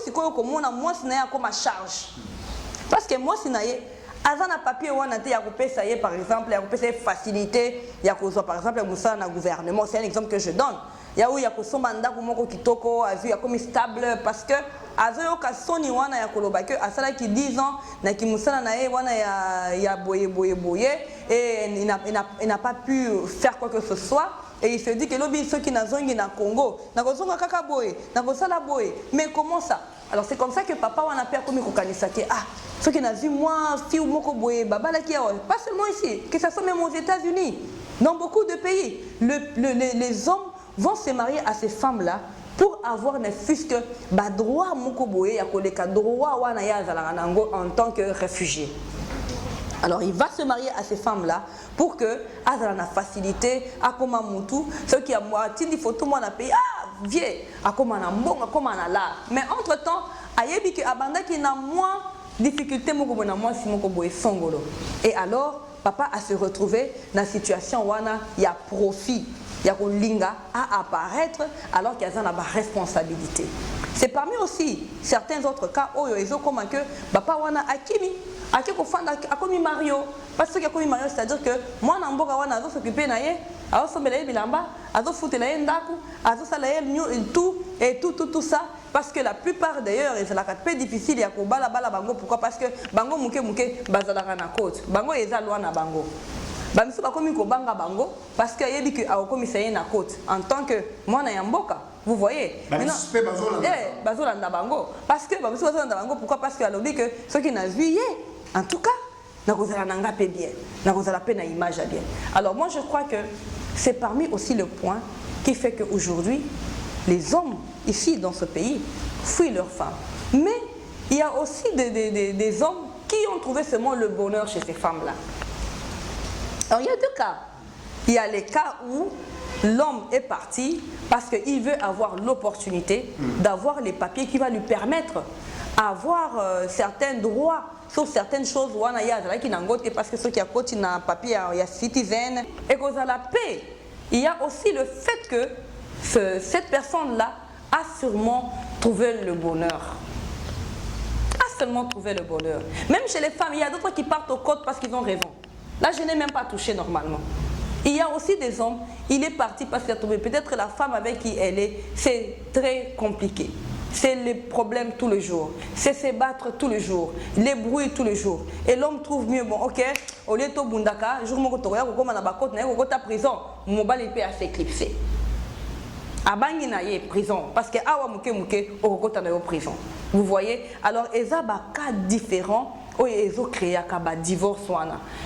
si quoi comme on a moins comme à charge. Parce que moi si naie avant un papier ou un il y a ça y est par exemple, il y a coupé facilité, il y a par exemple le gouvernement, c'est un exemple que je donne. Il y a où il y a son mandat comme mon kitoko, il y a comme stable parce que azoyo ka soni wana ya koloba que asala qui 10 ans na ki musala na e wana ya boye et il n'a pas pu faire quoi que ce soit. Et il se dit que l'obi ceux qui n'azongi na Congo, na kozonga kaka boye, na kosala boye. Mais comment ça? Alors c'est comme ça que papa wana père comme kokanisa que ceux qui n'azongi moi fille ou moko boye baba la qui pas seulement ici, que ça soit même aux États-Unis, dans beaucoup de pays, les hommes vont se marier à ces femmes-là pour avoir ne fût-ce que droit moko boye ya koleka droit wana ya zalanga nango en tant que réfugié. Alors il va se marier à ces femmes-là pour que Azala facilité à comment Moutou, ceux qui a moitié des photos moi na pays vieux à comment na bon à comment na là. Mais entre-temps, ayebi que abanda qui n'a moins difficulté moko na moi si moko boye songolo. Et alors papa a se retrouvé dans la situation où il y a profit, il y a linga à apparaître alors qu'il y a une responsabilité. C'est parmi aussi certains autres cas où ils ont comme que papa wana akimi akomi Mario parce que akomi Mario c'est-à-dire que moi na mboka wana azo s'occuper na ye azo sombela bilamba azo futela ye ndaku azo sala ye tout ça parce que la plupart d'ailleurs c'est la peu difficile ya ko bala bango. Pourquoi? Parce que bango muke bazalaka na côte bango eza loin na bango bamiso bakomi ko banga bango parce que yebi que akomi saye na côte en tant que mwana ya mboka. Vous voyez, bazolanda bango parce que bazolanda bango. Pourquoi? Parce que alors dit que ceux qui n'ont vu en tout cas na kozala nanga pe bien, na kozala pe na image bien. Alors moi je crois que c'est parmi aussi le point qui fait qu'aujourd'hui les hommes ici dans ce pays fuient leurs femmes. Mais il y a aussi des hommes qui ont trouvé seulement le bonheur chez ces femmes-là. Alors il y a deux cas. Il y a les cas où l'homme est parti parce qu'il veut avoir l'opportunité d'avoir les papiers qui va lui permettre d'avoir certains droits sur certaines choses parce que ceux qui ont un papier, il y a citizen et cause à la paix. Il y a aussi le fait que cette personne-là a sûrement trouvé le bonheur. A seulement trouvé le bonheur. Même chez les femmes, il y a d'autres qui partent au code parce qu'ils ont raison. Là, je n'ai même pas touché normalement. Il y a aussi des hommes, il est parti parce qu'il a trouvé peut-être la femme avec qui elle est, c'est très compliqué. C'est les problèmes tous les jours, c'est se battre tous les jours, les bruits tous les jours. Et l'homme trouve mieux, bon ok, au lieu de bundaka, jour où tu as ta prison, mon bal est à s'éclipser. Abangi na ye prison parce que awa muke au prison. Vous voyez? Alors ils ont des cas différents où ils ont créé un divorce.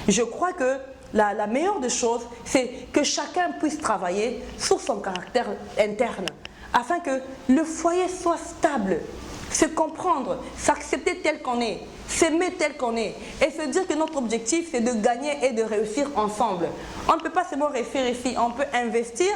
Je crois que la meilleure des choses, c'est que chacun puisse travailler sur son caractère interne afin que le foyer soit stable, se comprendre, s'accepter tel qu'on est, s'aimer tel qu'on est et se dire que notre objectif c'est de gagner et de réussir ensemble. On ne peut pas seulement réussir ici, on peut investir,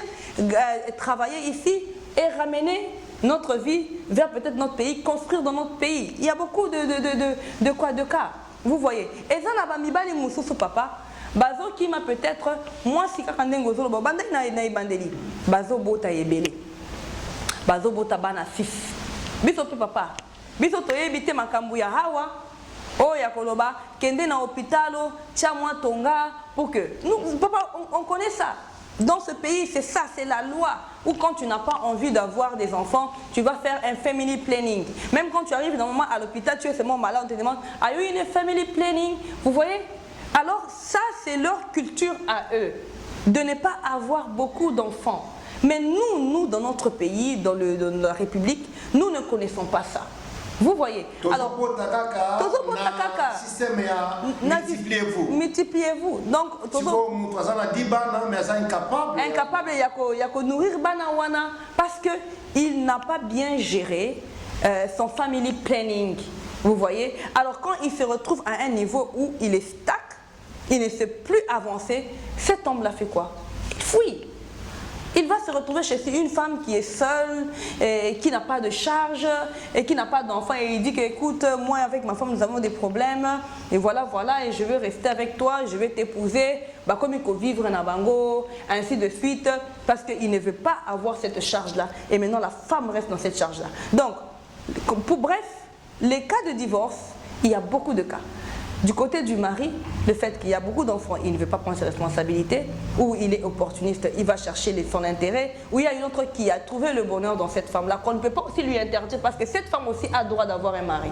travailler ici et ramener notre vie vers peut-être notre pays, construire dans notre pays. Il y a beaucoup de cas. Vous voyez. Et ça n'a pas mis bali mususu papa. Bazo qui m'a peut-être moi si kakandengo zolo banda na ibandeli. Bazo bota yebele. Bazo bota bana 6. Biso pe papa. Biso to yebite makambu ya hawa. Oh ya koloba kende na hôpitalo tia moi tonga pour que nous papa on connaît ça. Dans ce pays, c'est ça, c'est la loi. Ou quand tu n'as pas envie d'avoir des enfants, tu vas faire un family planning. Même quand tu arrives dans un moment à l'hôpital, tu es seulement malade, on te demande, are you in a family planning? Vous voyez? Alors ça, c'est leur culture à eux, de ne pas avoir beaucoup d'enfants. Mais nous, dans notre pays, dans la République, nous ne connaissons pas ça. Vous voyez? Alors, multipliez-vous. Donc, incapable de nourrir banawana parce qu'il n'a pas bien géré son family planning. Vous voyez? Alors, quand il se retrouve à un niveau où il est stack, il ne sait plus avancer, cet homme-là fait quoi? Il fuit. Il va se retrouver chez une femme qui est seule, et qui n'a pas de charge, et qui n'a pas d'enfant. Et il dit que, écoute, moi avec ma femme, nous avons des problèmes. Et voilà, et je veux rester avec toi, je vais t'épouser. Bah, comme il faut vivre en Abango, ainsi de suite. Parce qu'il ne veut pas avoir cette charge-là. Et maintenant, la femme reste dans cette charge-là. Donc, Bref, les cas de divorce, il y a beaucoup de cas. Du côté du mari, le fait qu'il y a beaucoup d'enfants, il ne veut pas prendre ses responsabilités, ou il est opportuniste, il va chercher son intérêt, ou il y a une autre qui a trouvé le bonheur dans cette femme-là, qu'on ne peut pas aussi lui interdire, parce que cette femme aussi a le droit d'avoir un mari.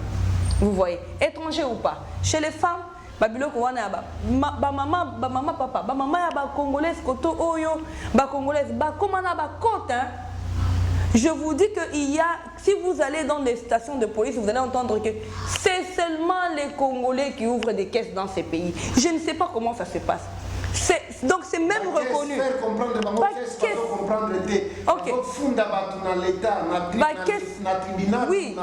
Vous voyez, étranger ou pas. Chez les femmes, maman, papa, maman congolaise, koto oyo, congolaise, je vous dis que si vous allez dans les stations de police, vous allez entendre que c'est seulement les Congolais qui ouvrent des caisses dans ces pays. Je ne sais pas comment ça se passe. Donc c'est même reconnu. Faire comprendre oui.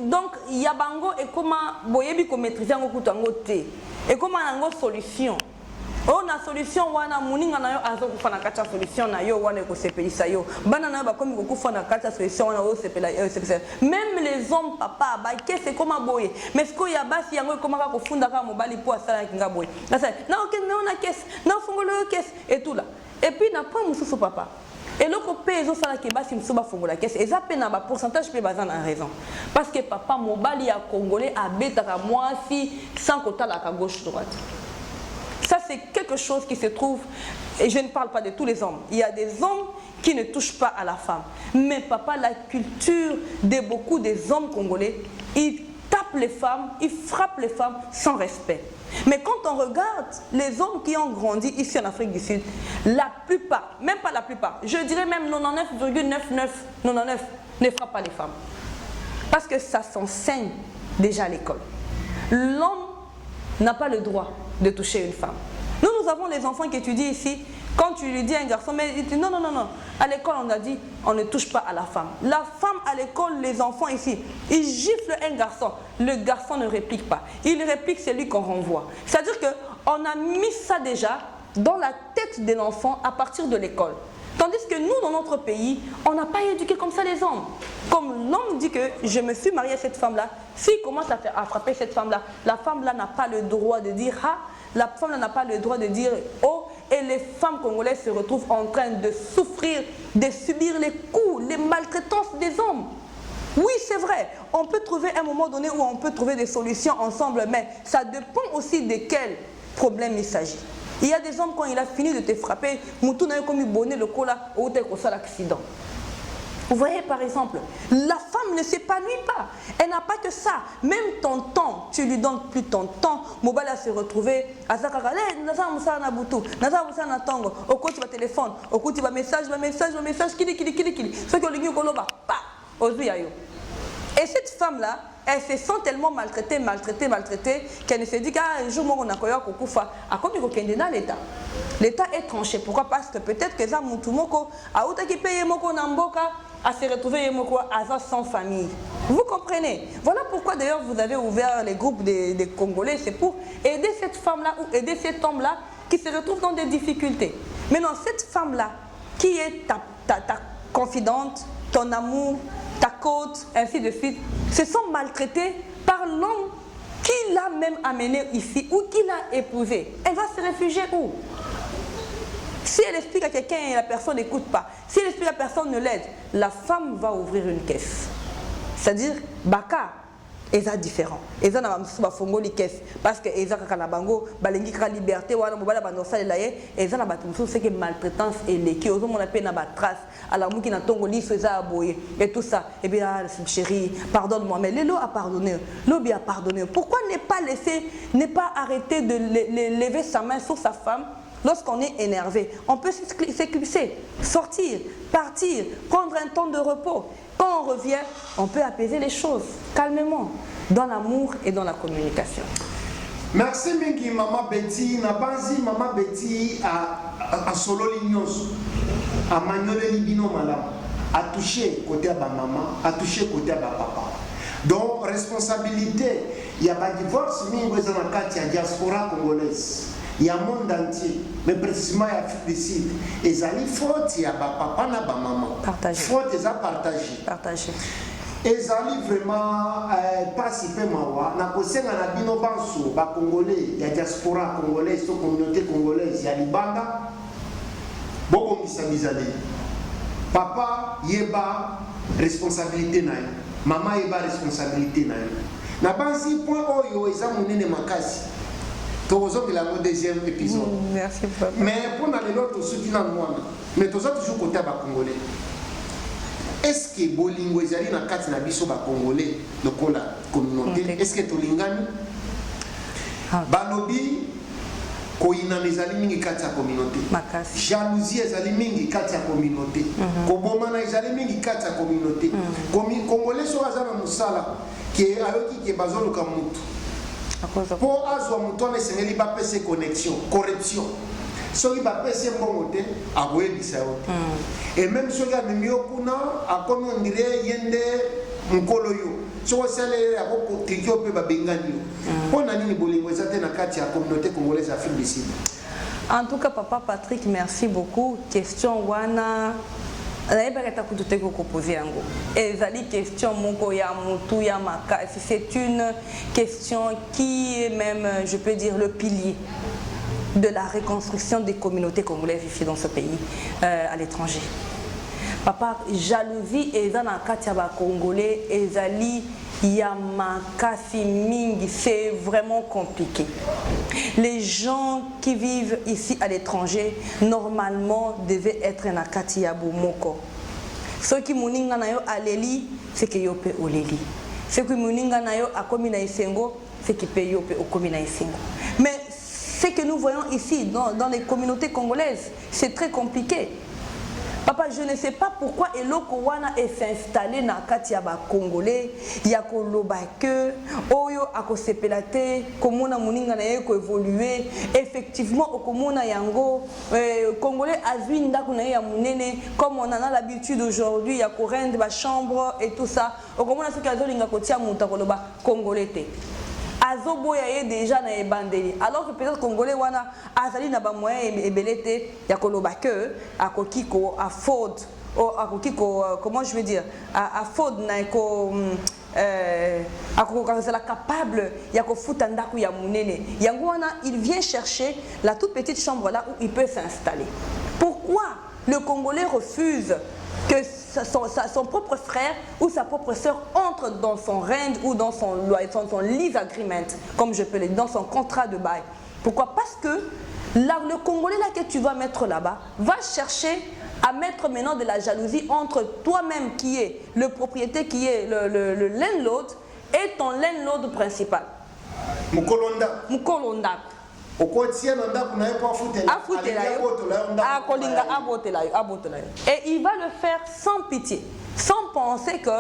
Donc il y a bango et comment boyebi ko maîtriser ngo kutango te. Et comment ngo solution. On a solution wana muninga na yo azo kufana kata solution na yo wana ko sepelisa yo bana na ba komi ko kufana kata solution wana o sepela yo sepela même les hommes papa ba kese koma boye mais ce ko ya basi yango koma ka kufunda ka mobali po asala kinga boye na ça na ok na ona kese na fongolo kese et tout là et puis na pas mususu papa et le copé ezo sala ke basi musuba fongola kese eza pe na ba pourcentage pe bazana en raison parce que papa mobali ya congolais abetaka mwasi sans kotala ka gauche droite. Ça, c'est quelque chose qui se trouve, et je ne parle pas de tous les hommes. Il y a des hommes qui ne touchent pas à la femme. Mais papa, la culture de beaucoup des hommes congolais, ils tapent les femmes, ils frappent les femmes sans respect. Mais quand on regarde les hommes qui ont grandi ici en Afrique du Sud, la plupart, même pas la plupart, je dirais même 99,9999 ne frappent pas les femmes. Parce que ça s'enseigne déjà à l'école. L'homme n'a pas le droit de toucher une femme. Nous avons les enfants qui étudient ici. Quand tu lui dis à un garçon, mais il dit non. À l'école, on a dit, on ne touche pas à la femme. La femme à l'école, les enfants ici, ils giflent un garçon. Le garçon ne réplique pas. Il réplique, c'est lui qu'on renvoie. C'est-à-dire qu'on a mis ça déjà dans la tête de l'enfant à partir de l'école. Tandis que nous, dans notre pays, on n'a pas éduqué comme ça les hommes. Comme l'homme dit que je me suis marié à cette femme-là, s'il commence à frapper cette femme-là, la femme-là n'a pas le droit de dire « ah », la femme-là n'a pas le droit de dire « oh », et les femmes congolaises se retrouvent en train de souffrir, de subir les coups, les maltraitances des hommes. Oui, c'est vrai, on peut trouver un moment donné où on peut trouver des solutions ensemble, mais ça dépend aussi de quel problème il s'agit. Il y a des hommes, quand il a fini de te frapper, Moutou n'a comme bonnet le cola ou tel qu'on l'accident. Vous voyez par exemple, la femme ne s'épanouit pas. Elle n'a pas que ça. Même ton temps, tu lui donnes plus ton temps. Mobala se retrouver à Zakakale, Naza Moussa na Boutou, Naza Moussa na Tango, au côté va téléphone, au côté va message, kili. Ce que le koloba, pa, ozuyayo. Et cette femme-là, elle se sent tellement maltraitée, qu'elle ne se dit qu'un jour, on a dans l'État. L'État est tranché. Pourquoi? Parce que peut-être que ça, Moutoumoko, a outa qui paye Moko Namboka, à se retrouver Moko à sans famille. Vous comprenez? Voilà pourquoi d'ailleurs vous avez ouvert les groupes des Congolais. C'est pour aider cette femme-là ou aider cet homme-là qui se retrouve dans des difficultés. Maintenant, cette femme-là, qui est ta confidente, ton amour, ta côte, ainsi de suite, se sont maltraités par l'homme qui l'a même amené ici ou qui l'a épousé. Elle va se réfugier où? Si elle explique à quelqu'un et la personne n'écoute pas, si elle explique à personne ne l'aide, la femme va ouvrir une caisse. C'est-à-dire, Baka, eza différent. Eza na ba fongoli caisse parce que eza kana bango balengi ka liberté wana mobala ba nosala laye eza na ba tumsu c'est que maltraitance et les qui ozo mona pe na ba trace alors muki na tongo liso eza aboye et tout ça et bien chérie pardonne-moi mais Lelo a pardonné Lobi a pardonné pourquoi ne pas arrêter de lever sa main sur sa femme lorsqu'on est énervé? On peut s'éclipser, sortir, partir, prendre un temps de repos. Quand on revient, on peut apaiser les choses calmement, dans l'amour et dans la communication. Merci Mingi, Maman Betty. Nabanzi, Maman Betty, à solo l'ignos, à magnole libino malam, à toucher côté à ma maman, à toucher côté à ma papa. Donc, responsabilité, il y a pas de divorce, mais il y a une diaspora congolaise. Il y a un monde entier, mais précisément il y a Afrique du Sud. Et ça y faute, il y a papa et maman. Partagé. Faute, ils ont partagé. Partagé. Et ça y vraiment pas si peu mawa. Na kose na bino banso, ba Congolais, il y a diaspora congolaise, la communauté congolaise, il y a Libanda. bobongisa bizale. Papa yeba responsabilité na yo, maman yeba responsabilité na yo. Na banzi point oyo eza monene makasi. Tozo la deuxième épisode. Merci papa. Mais pour aller l'autre soutien moi, mais tous toujours côté ba congolais. Est-ce que bolingo ezali na kati na biso ba congolais lokola communauté? Est-ce que tolingani? Balobi koina ezali mingi kati ya communauté. Jalousie ezali mingi kati ya communauté. Kobomana ezali mingi kati ya communauté. Congolais so azana musala ke ayoki ke bazoluka mutu. Pour azwa mutu na sengeli ba pese connexion, corruption. Soki ba pese mbongote aboyebisa yo. Et même soki amemio kuna akomi on dirait yende mukolo yo. Soko sale akoko tikio pe ba bengani yo. Pona nini bolingo ezate na kati ya communauté congolaise Afrique du Sud. En tout cas papa Patrick, merci beaucoup. Question wana question c'est une question qui est même, je peux dire, le pilier de la reconstruction des communautés congolaises ici dans ce pays, à l'étranger. Papa, jalousie et na katiaba congolais ezali yamakasi mingi, c'est vraiment compliqué. Les gens qui vivent ici à l'étranger normalement devaient être na katiabu moko. Ceux qui muninga na yo aleli, c'est que yo pe oleli. Ceux qui muninga na yo akomi na isengo, c'est que pe yo pe okomi na isengo. Mais ce que nous voyons ici dans les communautés congolaises, c'est très compliqué. Papa, je ne sais pas pourquoi Eloko wana est installé na katiaba congolais, yako lobake, oyo ako sepelate, komona muninga na yeko évoluer, effectivement okomona yango congolais azwinda kuna ya munene comme on en a l'habitude aujourd'hui, yako rendre ba chambre et tout ça. Okomona ce kazolinga kotia muta koloba congolais te. Azoboya ye déjà na ebandeli, alors que peut-être congolais wana azali na ba moyen ebelete ya koloba que akokiko afford ou akokiko comment je veux dire afford na ko akokazala capable ya kofuta ndaku ya munene yango wana il vient chercher la toute petite chambre là où il peut s'installer. Pourquoi le Congolais refuse que son propre frère ou sa propre sœur entre dans son règne ou dans son lease agreement, comme je peux le dire, dans son contrat de bail? Pourquoi? Parce que là, le Congolais là que tu vas mettre là-bas va chercher à mettre maintenant de la jalousie entre toi-même qui est le propriétaire, qui est le landlord, et ton landlord principal. Mukolonda. Et il va le faire sans pitié, sans penser que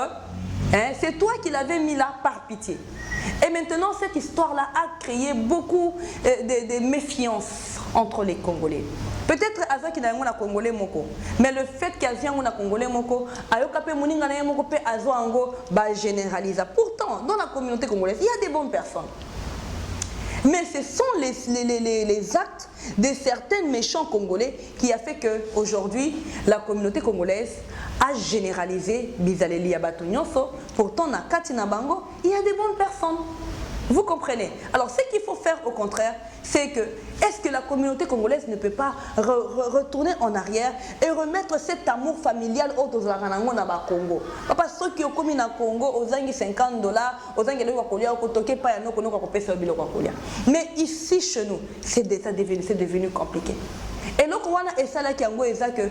c'est toi qui l'avais mis là par pitié. Et maintenant, cette histoire-là a créé beaucoup de méfiance entre les Congolais. Peut-être Aza qui n'a pas Congolais moko, mais le fait qu'il y a un Congolais moko, Ayokape Moninga na moko pe Azo Ango ba généralisa. Pourtant, dans la communauté congolaise, il y a des bonnes personnes. Mais ce sont les actes de certains méchants Congolais qui a fait qu'aujourd'hui, la communauté congolaise a généralisé Bizaleli Abatonyoso. Pourtant, na Katina Bango, il y a des bonnes personnes. Vous comprenez? Alors, ce qu'il faut faire au contraire, c'est que, est-ce que la communauté congolaise ne peut pas retourner en arrière et remettre cet amour familial au Congo? Parce que ceux qui ont commis au Congo, aux $50, aux mais ici chez nous, c'est devenu compliqué. Et donc, on a ça là qui a que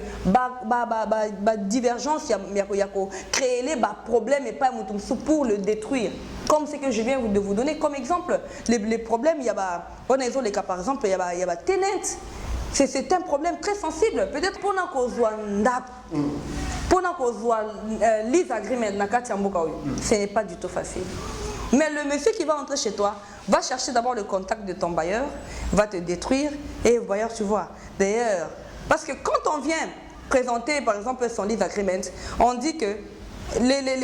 divergence, il y a créer les problèmes et pas pour le détruire. Comme ce que je viens de vous donner comme exemple, les problèmes, il y a les cas par exemple, il y a tenant. C'est un problème très sensible. Peut-être pour lease agreement, ce n'est pas du tout facile. Mais le monsieur qui va entrer chez toi va chercher d'abord le contact de ton bailleur, va te détruire et le bailleur, tu vois. D'ailleurs, parce que quand on vient présenter par exemple son lease agreement, on dit que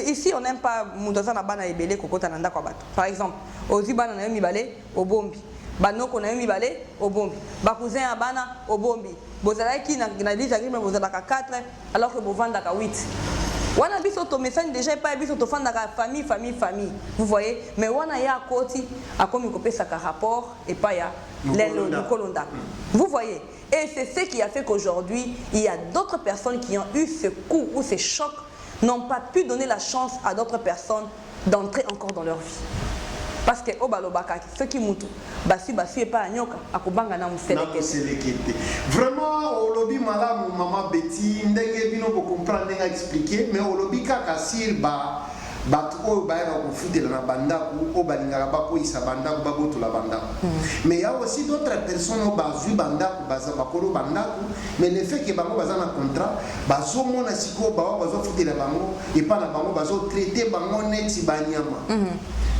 ici on n'aime pas Mundozana Bana Ebele Kokotananda Kwabat. Par exemple, Ozi Bana Nayomi Bale, Obombi. Banoko Nayomi Bale, Obombi. Bakousin Abana, Obombi. Bozala qui n'a lease agreement, Bozala 4, alors que Bovanda 8. Wana biso to message déjà pas biso to fanda ka famille. Vous voyez, mais wana ya koti a comme copé ça rapport et pas ya le Kolonda. Vous voyez, et c'est ce qui a fait qu'aujourd'hui, il y a d'autres personnes qui ont eu ce coup ou ce choc, n'ont pas pu donner la chance à d'autres personnes d'entrer encore dans leur vie. Parce que ceux qui moutou, basu et pas anyoka, akubanga na muselekete. Vraiment, au lobby malam maman Betty, ndenge bino pour comprendre, ndenge expliquer, mais au lobby kaka sir ba batko ba era ko futela na bandaku, o balingaka ba ko isa bandaku ba boto la bandaku. Mais il y a aussi d'autres personnes au bazu bandaku, baza bakolo bandaku, mais le fait que bango baza na contrat, bazo mona siko ba bazo futela bango et pas na bango bazo traiter bango neti banyama.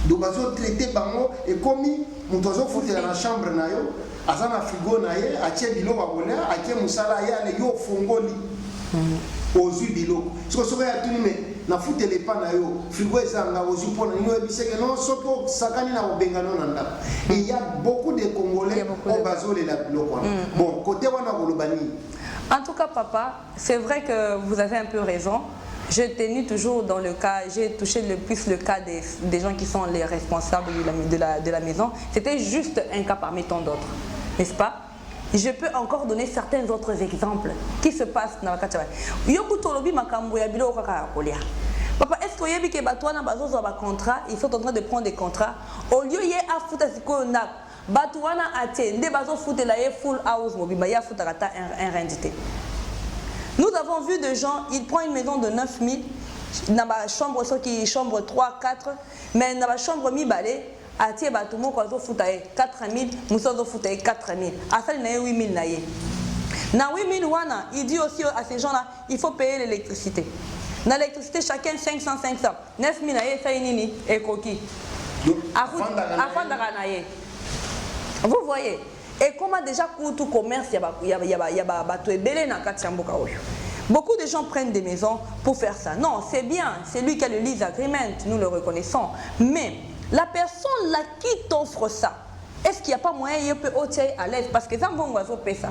Donc bazo traiter bango et comme mutozo futela na chambre na yo, azana frigo na ye, atie bilo ba bola, atie musala ya le yo fongoli. Ozu bilo. So so ya tuni me na futele pa na yo, frigo ezanga ozu pona ni ebise que non soko sakani na obengano na nda. Il y a beaucoup de Congolais au bazo le la bilo kwa. Bon, côté wana kolobani. En tout cas papa, c'est vrai que vous avez un peu raison. J'ai tenu toujours dans le cas, j'ai touché le plus le cas des gens qui sont les responsables de la maison. C'était juste un cas parmi tant d'autres, n'est-ce pas? Je peux encore donner certains autres exemples qui se passent dans la Kachaba. Papa, est-ce que vous avez que Batouana Bazozo a un contrat, ils sont en train de prendre des contrats. Au lieu de faire foutre Batouana a été, des Bazo foutre la full house, Mobibaya foutre un rendité. Nous avons vu des gens, ils prennent une maison de 9 000, dans la chambre, chambre 3, 4, mais dans la chambre mi-balé, à Thié Batoumo, quand on fout 4 000, nous sommes foutu 4 000. À ça, il y a 8 000. Dans 8 000, il dit aussi à ces gens-là, il faut payer l'électricité. Dans l'électricité, chacun 500, 500. 9 000, ça y est, et coquille. Vous voyez? Et comment déjà tout commerce, il y a beaucoup de gens prennent des maisons pour faire ça. Non, c'est bien, c'est lui qui a le lease agreement, nous le reconnaissons. Mais la personne là qui t'offre ça, est-ce qu'il n'y a pas moyen de peut être à l'aise? Parce que ça va faire ça.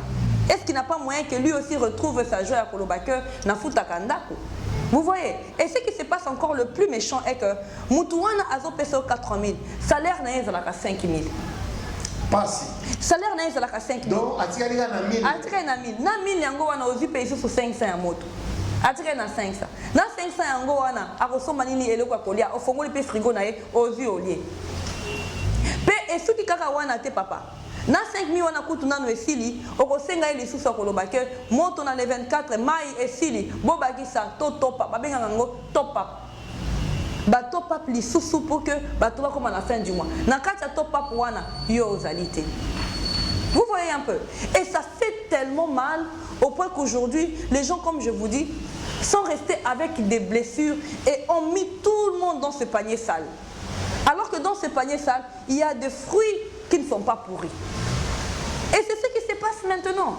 Est-ce qu'il n'y a pas moyen que lui aussi retrouve sa joie à Kolobake na Futakandako? Vous voyez? Et ce qui se passe encore le plus méchant est que Moutouana a payé 4 000, salaire n'est pas 5 000. Passi. Salaire n'est pas 5 000. Donc, atikali na 1000. Atikali na 1000. Na 1000 yango wana ozi paye sur 500 ya moto. Atikali na 500. Na 500 yango wana akosomba nini eloko kolia ofongoli pe frigo na ye ozi olie. Pe esuki kaka wana te papa. Na 5 000 wana kutu nano esili okosenga ile lisusu kolobake moto na le 24 mai esili bobakisa to topa babenga ngo top up. Ba top up lisusu pour que ba to ba comme à la fin du mois. Na kati top up wana yo ozalité. Vous voyez un peu. Et ça fait tellement mal au point qu'aujourd'hui, les gens, comme je vous dis, sont restés avec des blessures et ont mis tout le monde dans ce panier sale. Alors que dans ce panier sale, il y a des fruits qui ne sont pas pourris. Et c'est ce qui se passe maintenant.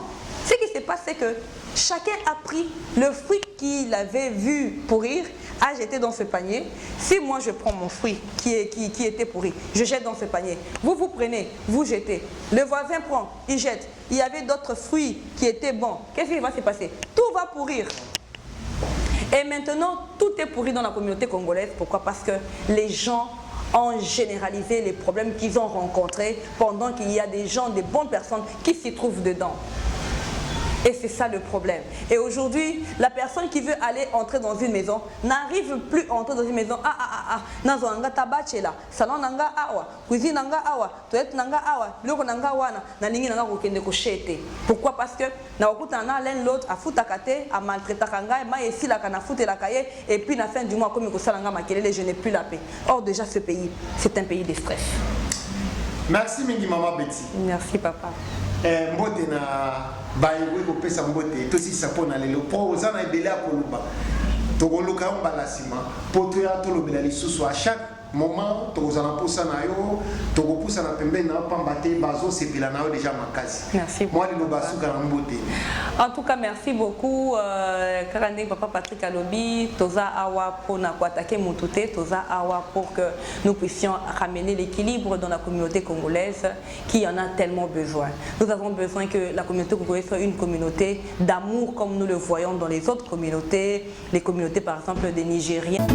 Ce qui se passe, c'est que chacun a pris le fruit qu'il avait vu pourrir, a jeté dans ce panier. Si moi je prends mon fruit qui était pourri, je jette dans ce panier. Vous prenez, vous jetez. Le voisin prend, il jette. Il y avait d'autres fruits qui étaient bons. Qu'est-ce qui va se passer? Tout va pourrir. Et maintenant, tout est pourri dans la communauté congolaise. Pourquoi? Parce que les gens ont généralisé les problèmes qu'ils ont rencontrés pendant qu'il y a des gens, des bonnes personnes qui s'y trouvent dedans. Et c'est ça le problème. Et aujourd'hui, la personne qui veut aller entrer dans une maison n'arrive plus à entrer dans une maison. Nazo anga tabache là, salon nanga awa, cuisine nanga awa, toilette nanga awa, loko nanga wana, na lingi nanga kokende ko chete. Pourquoi? Parce que na okuta na l'un l'autre a futakate, a maltraité kanga, ma esi la kana fute la kaye, et puis na fin du mois comme ko salanga makelele, je n'ai plus la paix. Or déjà ce pays, c'est un pays de stress. Merci mingi maman Betty. Merci papa. Mbote na bayiwe ko pesa mbote to si sapona lelo po ozana ebele akoluba to koluka mbala sima po to ya to lobela lisusu à chaque moment to ozana posa na yo to ko posa na pembeni na pamba te bazo sepela na yo déjà makasi. Merci. Moi le basuka na mbote. En tout cas, merci beaucoup. Karanding Papa Patrick Alobi, Toza Awa pour attaquer Moutouté, Toza Awa pour que nous puissions ramener l'équilibre dans la communauté congolaise qui en a tellement besoin. Nous avons besoin que la communauté congolaise soit une communauté d'amour comme nous le voyons dans les autres communautés, les communautés par exemple des Nigériens.